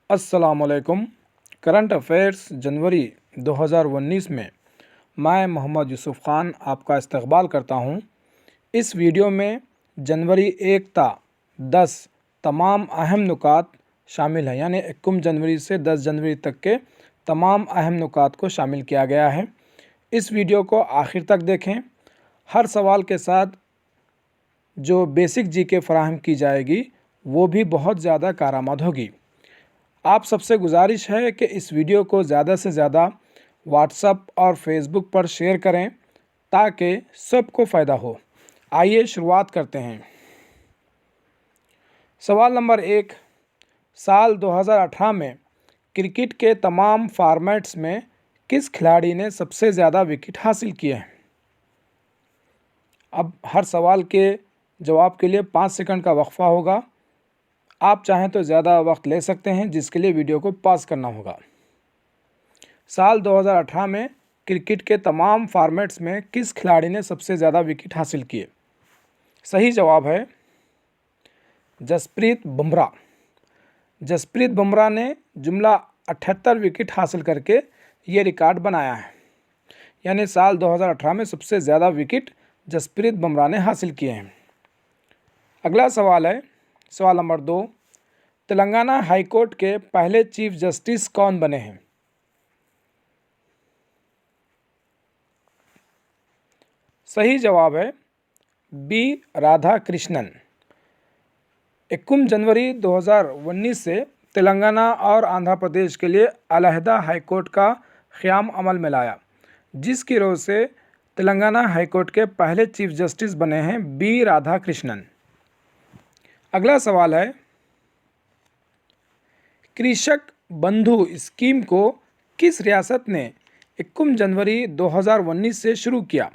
अस्सलामुअलैकुम। Current affairs जनवरी 2019 में मैं मोहम्मद यूसुफ़ ख़ान आपका इस्तकबाल करता हूँ। इस वीडियो में जनवरी 1 ता 10 तमाम अहम नुकात शामिल हैं, यानी 1 जनवरी से 10 जनवरी तक के तमाम अहम नुकात को शामिल किया गया है। इस वीडियो को आखिर तक देखें। हर सवाल के साथ जो बेसिक जीके फराहम की जाएगी वो भी बहुत ज़्यादा कारआमद होगी। आप सबसे गुजारिश है कि इस वीडियो को ज़्यादा से ज़्यादा व्हाट्सएप और फेसबुक पर शेयर करें ताकि सबको फ़ायदा हो। आइए शुरुआत करते हैं। सवाल नंबर 1, साल 2018 में क्रिकेट के तमाम फॉर्मेट्स में किस खिलाड़ी ने सबसे ज़्यादा विकेट हासिल किए हैं? अब हर सवाल के जवाब के लिए 5 सेकंड का वक्फा होगा। आप चाहें तो ज़्यादा वक्त ले सकते हैं, जिसके लिए वीडियो को पॉज करना होगा। साल 2018 में क्रिकेट के तमाम फॉर्मेट्स में किस खिलाड़ी ने सबसे ज़्यादा विकेट हासिल किए? सही जवाब है जसप्रीत बुमराह। जसप्रीत बुमराह ने जुमला 78 विकेट हासिल करके ये रिकॉर्ड बनाया है, यानी साल 2018 में सबसे ज़्यादा विकेट जसप्रीत बुमराह ने हासिल किए हैं। अगला सवाल है सवाल नंबर 2, तेलंगाना हाई कोर्ट के पहले चीफ जस्टिस कौन बने हैं? सही जवाब है बी राधाकृष्णन। 1 जनवरी 2019 से तेलंगाना और आंध्र प्रदेश के लिए अलहदा हाई कोर्ट का क़याम अमल में लाया, जिसकी रोज़ से तेलंगाना हाई कोर्ट के पहले चीफ जस्टिस बने हैं बी राधाकृष्णन। अगला सवाल है कृषक बंधु स्कीम को किस रियासत ने 1 जनवरी 2019 से शुरू किया?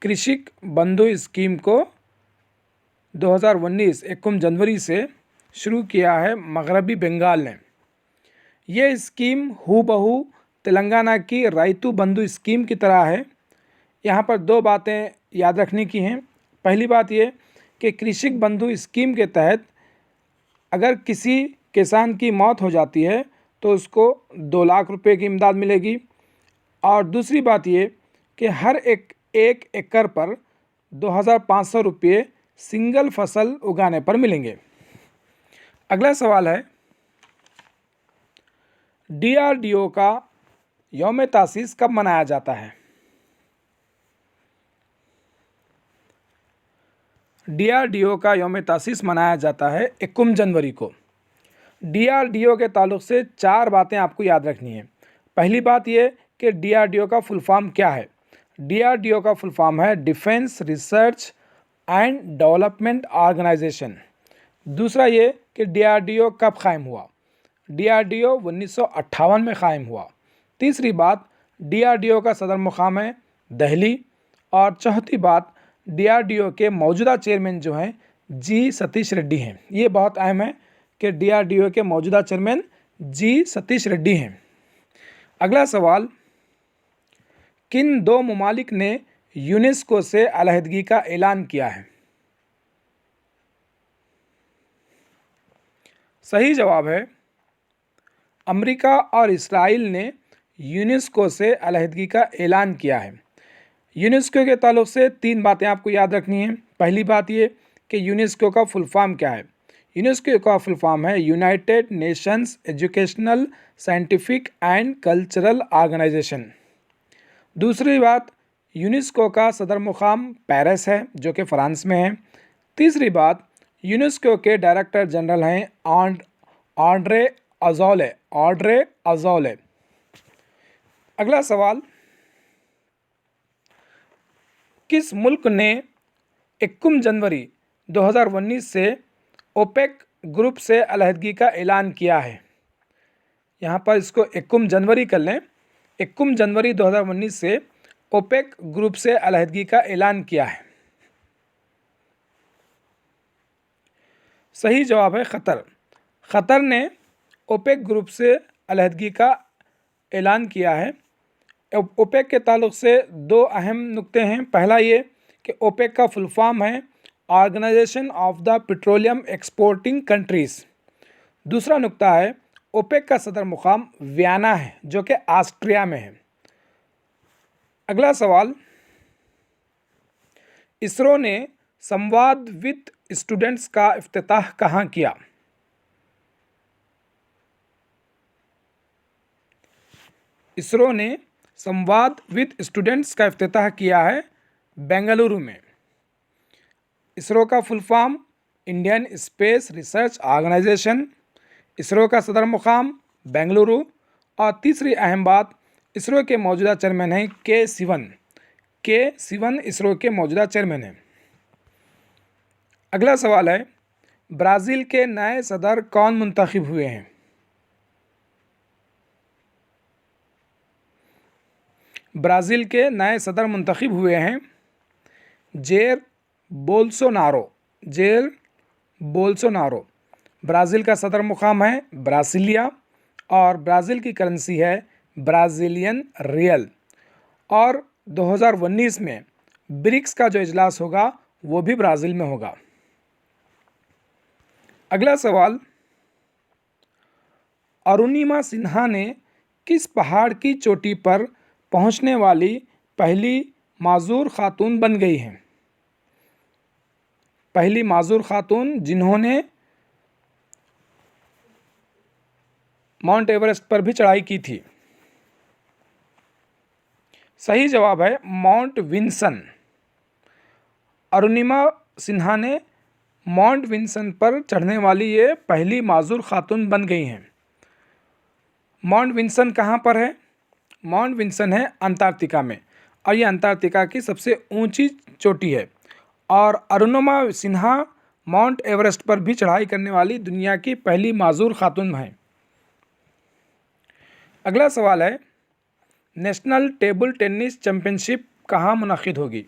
कृषक बंधु स्कीम को 2019 1 जनवरी से शुरू किया है मगरबी बंगाल ने। यह स्कीम हूबहू तेलंगाना की राइतु बंधु स्कीम की तरह है। यहाँ पर 2 बातें याद रखने की हैं। पहली बात ये कि कृषक बंधु स्कीम के तहत अगर किसी किसान की मौत हो जाती है तो उसको 2 लाख रुपए की इमदाद मिलेगी, और दूसरी बात ये कि हर एक एकड़ पर 2500 रुपये सिंगल फसल उगाने पर मिलेंगे। अगला सवाल है DRDO का यौम तासीस कब मनाया जाता है? DRDO का यौम तासीस मनाया जाता है 1 जनवरी को। DRDO के ताल्लुक़ से 4 बातें आपको याद रखनी है। पहली बात यह कि DRDO का फुल फॉर्म क्या है? DRDO का फुल फॉर्म है defence research and development organisation. दूसरा ये कि DRDO कब कायम हुआ? DRDO 1958 में कायम हुआ। तीसरी बात, DRDO का सदर मुकाम है दिल्ली। और चौथी बात, DRDO के मौजूदा चेयरमैन जो हैं जी सतीश रेड्डी हैं। ये बहुत अहम है कि DRDO के मौजूदा चेयरमैन जी सतीश रेड्डी हैं। अगला सवाल, किन 2 ममालिक ने यूनेस्को से अलहदगी का ऐलान किया है? सही जवाब है अमेरिका और इस्राइल ने यूनेस्को से अलहदगी का ऐलान किया है। यूनेस्को के ताल्लुक़ से 3 बातें आपको याद रखनी हैं। पहली बात ये कि यूनेस्को का फुल फॉर्म क्या है? यूनेस्को का फुल फॉर्म है United Nations educational scientific and cultural organisation. दूसरी बात, यूनेस्को का सदर मुकाम पेरिस है जो कि फ़्रांस में है। तीसरी बात, यूनेस्को के डायरेक्टर जनरल हैं ऑड्रे अज़ौले। अगला सवाल, किस मुल्क ने 1 जनवरी 2019 से ओपेक ग्रुप से अलहदगी का ऐलान किया है? यहाँ पर इसको 1 जनवरी कर लें। 1 जनवरी 2019 से ओपेक ग्रुप से अलहदगी का ऐलान किया है। सही जवाब है कतर। कतर ने ओपेक ग्रुप से अलहदगी का ऐलान किया है। ओपेक के ताल्लुक़ से 2 अहम नुक्ते हैं। पहला ये कि ओपेक का फुल फॉर्म है organisation of the petroleum exporting countries. दूसरा नुक्ता है ओपेक का सदर मुकाम वियना है जो कि ऑस्ट्रिया में है। अगला सवाल, इसरो ने संवाद विद स्टूडेंट्स का इफ्तिताह कहाँ किया? इसरो ने संवाद विद स्टूडेंट्स का इफ्तिताह किया है बेंगलुरु में। इसरो का full form Indian space research organisation. ISRO का सदर मुकाम बेंगलुरु। और तीसरी अहम बात, इसरो के मौजूदा चेयरमैन हैं के सिवन इसरो के मौजूदा चेयरमैन हैं। अगला सवाल है, ब्राज़ील के नए सदर कौन मुंतखब हुए हैं? ब्राज़ील के नए सदर मुंतखब हुए हैं जेर बोल्सोनारो। ब्राज़ील का सदर मुकाम है ब्रासिलिया और ब्राज़ील की करेंसी है ब्राज़ीलियन रियल। और 2019 में ब्रिक्स का जो इजलास होगा वो भी ब्राज़ील में होगा। अगला सवाल, अरुणिमा सिन्हा ने किस पहाड़ की चोटी पर पहुंचने वाली पहली माज़ूर खातून बन गई हैं? पहली माज़ूर खातून जिन्होंने माउंट एवरेस्ट पर भी चढ़ाई की थी। सही जवाब है माउंट विंसन। अरुणिमा सिन्हा ने माउंट विंसन पर चढ़ने वाली ये पहली माज़ूर खातून बन गई हैं। माउंट विंसन कहाँ पर है? माउंट विंसन है अंटार्कटिका में और ये अंटार्कटिका की सबसे ऊंची चोटी है। और अरुणिमा सिन्हा माउंट एवरेस्ट पर भी चढ़ाई करने वाली दुनिया की पहली माज़ूर खातून हैं। अगला सवाल है, नेशनल टेबल टेनिस चैंपियनशिप कहाँ मुनक़िद होगी?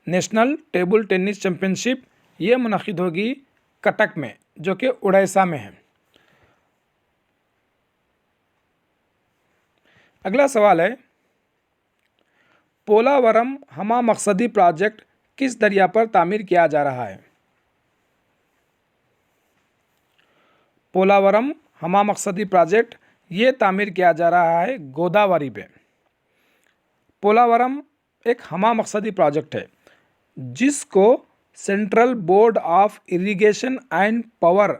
नेशनल टेबल टेनिस चैंपियनशिप ये मुनक़िद होगी कटक में जो कि उड़ीसा में है। अगला सवाल है, पोलावरम हमा मकसदी प्रोजेक्ट किस दरिया पर तामीर किया जा रहा है? पोलावरम हमा मकसदी प्रोजेक्ट ये तामीर किया जा रहा है गोदावरी पे। पोलावरम एक हमा मकसदी प्रोजेक्ट है जिसको central board of irrigation and power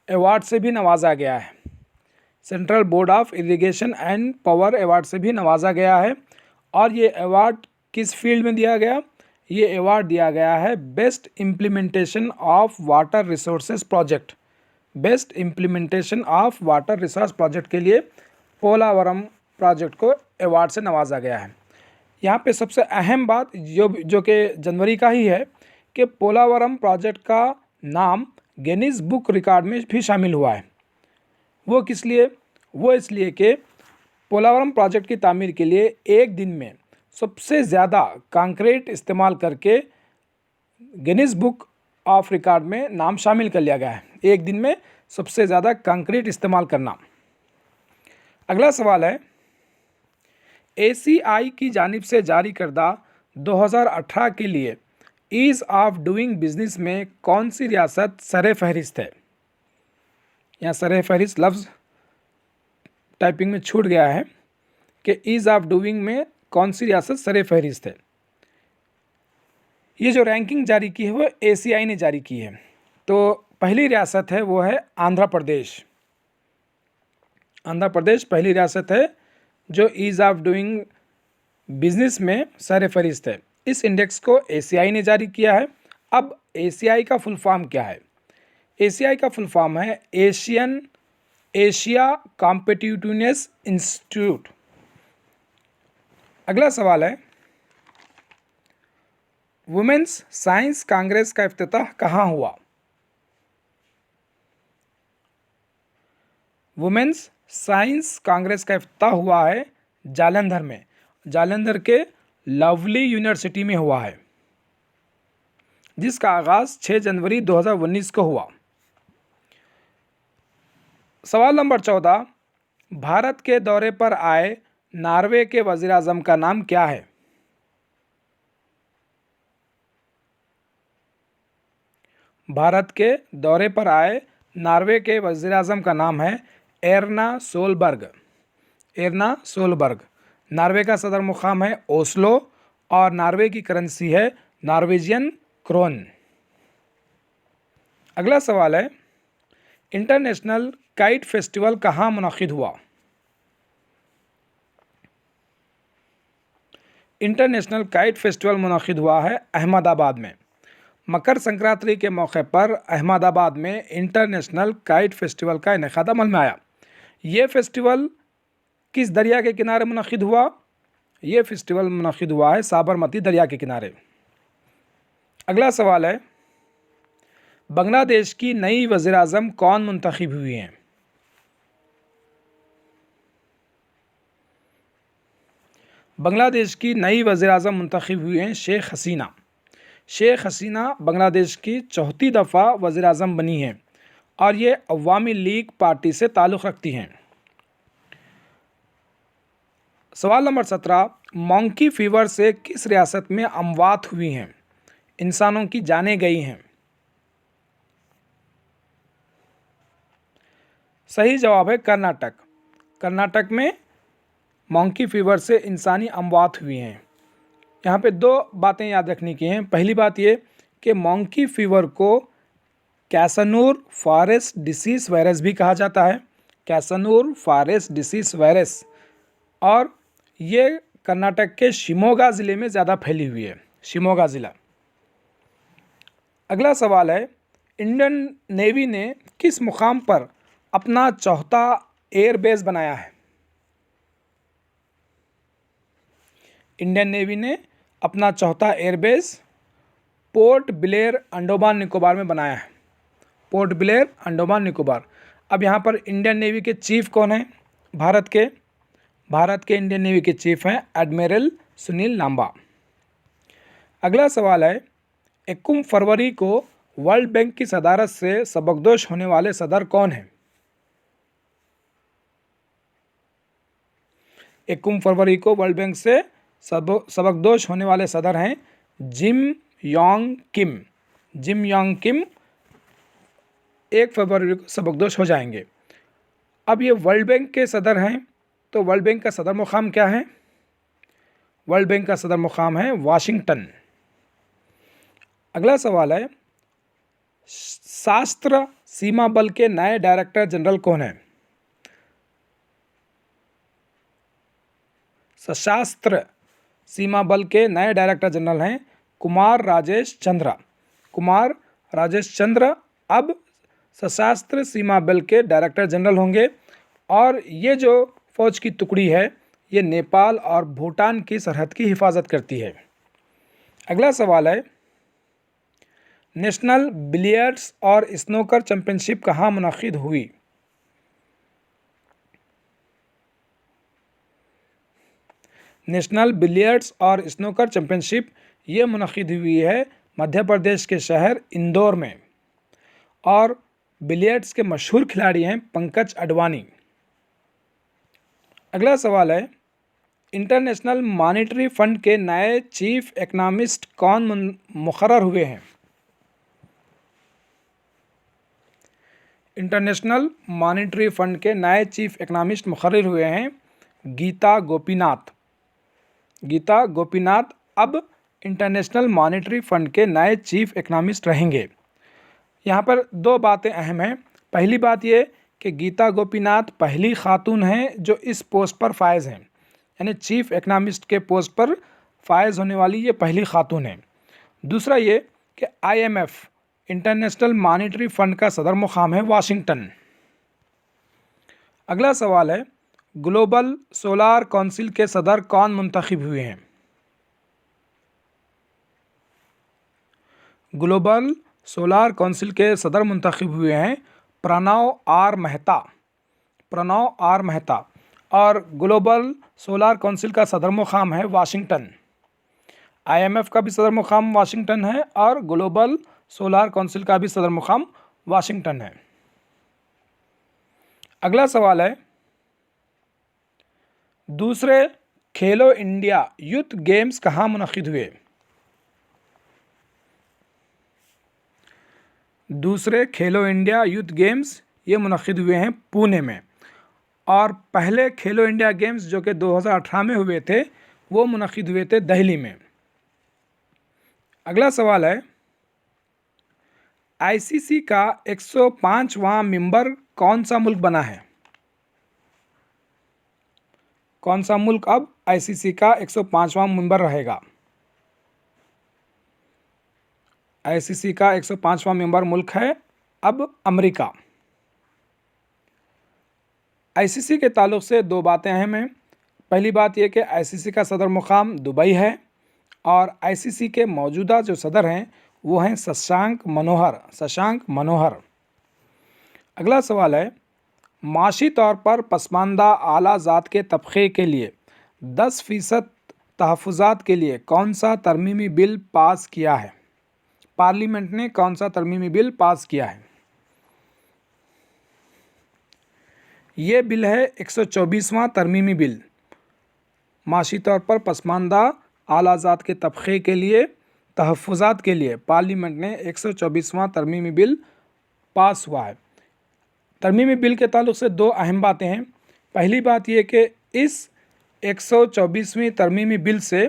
award से भी नवाजा गया है। Central board of irrigation and power award से भी नवाजा गया है। और ये अवार्ड किस फील्ड में दिया गया? ये अवार्ड दिया गया है best implementation of water resources project. Best implementation of water resource project के लिए पोलावरम प्रोजेक्ट को अवार्ड से नवाजा गया है। यहाँ पे सबसे अहम बात जो कि जनवरी का ही है कि पोलावरम प्रोजेक्ट का नाम गिनीज बुक रिकॉर्ड में भी शामिल हुआ है। वो किस लिए? वो इसलिए कि पोलावरम प्रोजेक्ट की तामीर के लिए एक दिन में सबसे ज़्यादा कंक्रीट इस्तेमाल करके गिनीज बुक ऑफ रिकॉर्ड में नाम शामिल कर लिया गया है। एक दिन में सबसे ज़्यादा कंक्रीट इस्तेमाल करना। अगला सवाल है, ACI की जानिब से जारी करदा 2018 के लिए ईज़ ऑफ डूइंग बिजनेस में कौन सी रियासत सर फहरिस्त है? यहाँ सर फहरिस्त लफ्ज़ टाइपिंग में छूट गया है कि ईज़ ऑफ डूइंग में कौन सी रियासत सर फहरिस्त है। ये जो रैंकिंग जारी की है वो ACI ने जारी की है। तो पहली रियासत है वो है आंध्र प्रदेश। आंध्र प्रदेश पहली रियासत है जो ईज़ ऑफ डूइंग बिजनेस में सर फहरिस्त है। इस इंडेक्स को ACI ने जारी किया है। अब ACI का फुल फॉर्म क्या है? ACI का फुल फॉर्म है एशिया कॉम्पिटिटिवनेस इंस्टीट्यूट। अगला सवाल है, वुमेन्स साइंस कांग्रेस का इफ्तिताह कहाँ हुआ? वुमेन्स साइंस कांग्रेस का इफ्तिताह हुआ है जालंधर में। जालंधर के लवली यूनिवर्सिटी में हुआ है जिसका आगाज़ 6 जनवरी 2019 को हुआ। सवाल नंबर 14, भारत के दौरे पर आए नॉर्वे के वज़ीर आज़म का नाम क्या है? भारत के दौरे पर आए नॉर्वे के वज़ीर आज़म का नाम है Erna Solberg. Erna Solberg. Norway का सदर मुकाम है ओस्लो और नॉर्वे की करेंसी है नॉर्वेजियन क्रोन। अगला सवाल है, इंटरनेशनल काइट फेस्टिवल कहाँ मुनक़िद हुआ? इंटरनेशनल काइट फेस्टिवल मुनक़िद हुआ है अहमदाबाद में। मकर संक्रांति के मौके पर अहमदाबाद में इंटरनेशनल काइट फेस्टिवल का इनेकाद अमल में आया। ये फेस्टिवल किस दरिया के किनारे मुनक़िद हुआ? ये फेस्टिवल मुनक़िद हुआ है साबरमती दरिया के किनारे। अगला सवाल है, बांग्लादेश की नई वज़ीर आज़म कौन मुंतखब हुई हैं? बांग्लादेश की नई वज़ीर आज़म मुंतखब हुई हैं शेख हसीना। शेख हसीना बांग्लादेश की चौथी दफ़ा वज़ीर आज़म बनी हैं और ये अवामी लीग पार्टी से ताल्लुक़ रखती हैं। सवाल नंबर 17, मंकी फीवर से किस रियासत में अमवात हुई हैं, इंसानों की जानें गई हैं? सही जवाब है कर्नाटक। कर्नाटक में मंकी फीवर से इंसानी अमवात हुई हैं। यहाँ पे दो बातें याद रखने की हैं। पहली बात ये कि मंकी फीवर को कैसनूर फॉरेस्ट डिसीज़ वायरस भी कहा जाता है, कैसनूर फॉरेस्ट डिसीज़ वायरस, और ये कर्नाटक के शिमोगा ज़िले में ज़्यादा फैली हुई है, शिमोगा ज़िला। अगला सवाल है, इंडियन नेवी ने किस मुकाम पर अपना चौथा एयरबेस बनाया है? इंडियन नेवी ने अपना चौथा airbase port Blair Andaman Nicobar में बनाया है, पोर्ट ब्लेयर अंडमान निकोबार। अब यहाँ पर इंडियन नेवी के चीफ कौन हैं? भारत के इंडियन नेवी के चीफ हैं एडमिरल सुनील लांबा। अगला सवाल है, 21 फरवरी को वर्ल्ड बैंक की सदारत से सबकदोश होने वाले सदर कौन हैं? 21 फरवरी को वर्ल्ड बैंक से सबकदोश होने वाले सदर हैं Jim Yong Kim. Jim Yong Kim 1 फरवरी को सबकदोश हो जाएंगे। अब ये वर्ल्ड बैंक के सदर हैं, तो वर्ल्ड बैंक का सदर मुकाम क्या है? वर्ल्ड बैंक का सदर मुकाम है वाशिंगटन। अगला सवाल है, सशस्त्र सीमा बल के नए डायरेक्टर जनरल कौन हैं? सशस्त्र सीमा बल के नए डायरेक्टर जनरल हैं कुमार राजेश चंद्र। कुमार राजेश चंद्र अब सशस्त्र सीमा बल के डायरेक्टर जनरल होंगे और ये जो फौज की टुकड़ी है ये नेपाल और भूटान की सरहद की हिफाजत करती है। अगला सवाल है, नेशनल बिलियर्ड्स और स्नूकर चैंपियनशिप कहाँ मुनक़िद हुई? नेशनल बिलियर्ड्स और स्नूकर चैंपियनशिप ये मुनक़िद हुई है मध्य प्रदेश के शहर इंदौर में और बिलियर्ड्स के मशहूर खिलाड़ी हैं पंकज अडवाणी। अगला सवाल है, इंटरनेशनल मॉनेटरी फंड के नए चीफ इकोनॉमिस्ट कौन मुकर्रर हुए हैं? इंटरनेशनल मॉनेटरी फंड के नए चीफ इकोनॉमिस्ट मुकर्रर हुए हैं गीता गोपीनाथ। गीता गोपीनाथ अब इंटरनेशनल मॉनेटरी फंड के नए चीफ इकोनॉमिस्ट रहेंगे। यहाँ पर दो बातें अहम हैं। पहली बात ये कि गीता गोपीनाथ पहली खातून हैं जो इस पोस्ट पर फायज़ हैं, यानी चीफ इकोनॉमिस्ट के पोस्ट पर फायज़ होने वाली ये पहली खातून हैं। दूसरा ये कि IMF इंटरनेशनल मॉनेटरी फंड का सदर मुकाम है वाशिंगटन। अगला सवाल है, ग्लोबल सोलार काउंसिल के सदर कौन मुंतखब हुए हैं? ग्लोबल सोलार काउंसिल के सदर मुंतखब हुए हैं प्रणव आर मेहता। प्रणव आर मेहता और ग्लोबल सोलार काउंसिल का सदर मुकाम है वाशिंगटन। IMF का भी सदर मुकाम वाशिंगटन है और ग्लोबल सोलार काउंसिल का भी सदर मुकाम वाशिंगटन है। अगला सवाल है, दूसरे खेलो इंडिया यूथ गेम्स कहाँ मुनक़िद हुए? दूसरे खेलो इंडिया यूथ गेम्स ये मुनक़िद हुए हैं पुणे में, और पहले खेलो इंडिया गेम्स जो कि 2018 में हुए थे वो मुनक़िद हुए थे दिल्ली में। अगला सवाल है, आईसीसी का 105वां मेंबर कौन सा मुल्क बना है? कौन सा मुल्क अब आईसीसी का 105वां मेंबर रहेगा? आईसीसी का 105वां मेंबर मुल्क है अब अमेरिका। आईसीसी के ताल्लुक़ से दो बातें अहम हैं। पहली बात यह कि आईसीसी का सदर मुकाम दुबई है, और आईसीसी के मौजूदा जो सदर हैं वो हैं शशांक मनोहर। अगला सवाल है, माशी तौर पर पसमानदा आला ज़ात के तबक़े के लिए 10% तहफ़्फ़ुज़ात के लिए कौन सा तरमीमी बिल पास किया है? पार्लियामेंट ने कौन सा तरमीमी बिल पास किया है? ये बिल है 124वां तरमीमी बिल। माशी तौर पर पसमानदा आला ज़ात के तबक़े के लिए तहफ़्फ़ुज़ात के लिए पार्लियामेंट ने 124वां तरमीमी बिल पास हुआ है। तरमीमी बिल के ताल्लुक़ से दो अहम बातें हैं। पहली बात यह कि इस 124वीं तरमीमी बिल से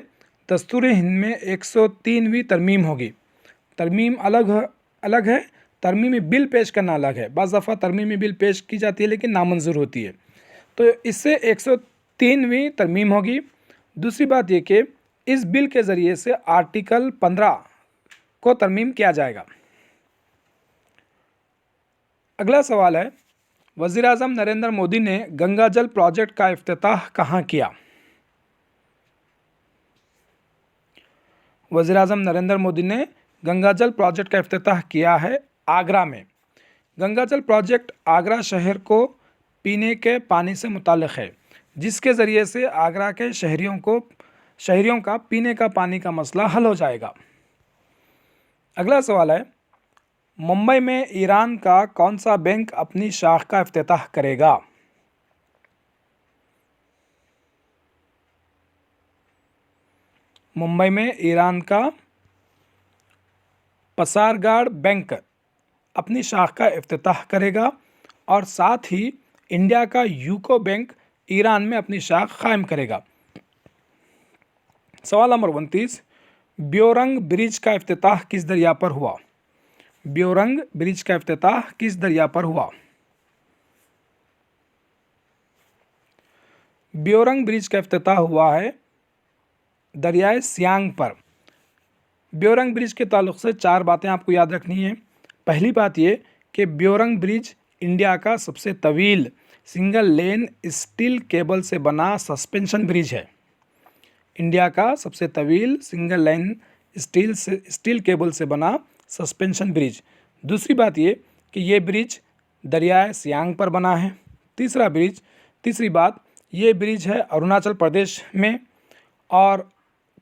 दस्तूर हिंद में 103वीं तरमीम होगी। तरमीम अलग है, तरमीमी बिल पेश करना अलग है। बाज़ दफ़ा तरमीमी बिल पेश की जाती है लेकिन नामंजूर होती है, तो इससे 103वीं तरमीम होगी। दूसरी बात यह कि इस बिल के ज़रिए से आर्टिकल 15 को तरमीम किया जाएगा। अगला सवाल है, वज़ीर-ए-आज़म नरेंद्र मोदी ने गंगा जल प्रोजेक्ट का इफ्तिताह कहाँ किया? वज़ीर-ए-आज़म नरेंद्र मोदी ने गंगा जल प्रोजेक्ट का इफ्तिताह किया है आगरा में। गंगा जल प्रोजेक्ट आगरा शहर को पीने के पानी से मुताल्लिक़ है, जिसके ज़रिए से आगरा के शहरियों का पीने का पानी का मसला हल हो जाएगा। अगला सवाल है, मुंबई में ईरान का कौन सा बैंक अपनी शाख का इफ्तिताह करेगा? मुंबई में ईरान का पसारगाड बैंक अपनी शाख का इफ्तिताह करेगा, और साथ ही इंडिया का यूको बैंक ईरान में अपनी शाख कायम करेगा। सवाल नंबर 29, ब्योरंग ब्रिज का इफ्तिताह किस दरिया पर हुआ? ब्योरंग ब्रिज का इफ्तिताह किस दरिया पर हुआ? ब्योरंग ब्रिज का इफ्तिताह हुआ है दरियाए सियांग पर। ब्योरंग ब्रिज के ताल्लुक़ से चार बातें आपको याद रखनी है। पहली बात ये कि ब्योरंग ब्रिज इंडिया का सबसे तवील सिंगल लेन स्टील केबल से बना सस्पेंशन ब्रिज है। इंडिया का सबसे तवील सिंगल लाइन स्टील केबल से बना सस्पेंशन ब्रिज। दूसरी बात ये कि ये ब्रिज दरियाए सियांग पर बना है। तीसरी बात ये ब्रिज है अरुणाचल प्रदेश में। और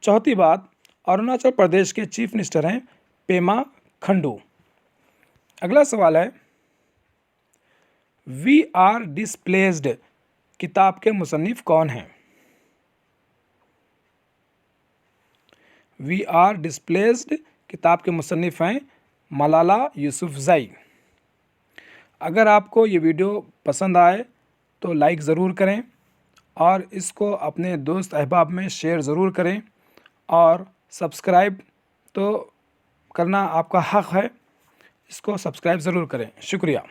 चौथी बात, अरुणाचल प्रदेश के चीफ मिनिस्टर हैं पेमा खंडू। अगला सवाल है, वी आर डिस्प्लेस्ड किताब के मुसन्निफ कौन हैं? वी आर डिस्प्लेस्ड किताब के मुसन्निफ हैं मलाला यूसुफ़ज़ई। अगर आपको ये वीडियो पसंद आए तो लाइक ज़रूर करें, और इसको अपने दोस्त अहबाब में शेयर ज़रूर करें, और सब्सक्राइब तो करना आपका हक़ है, इसको सब्सक्राइब ज़रूर करें। शुक्रिया।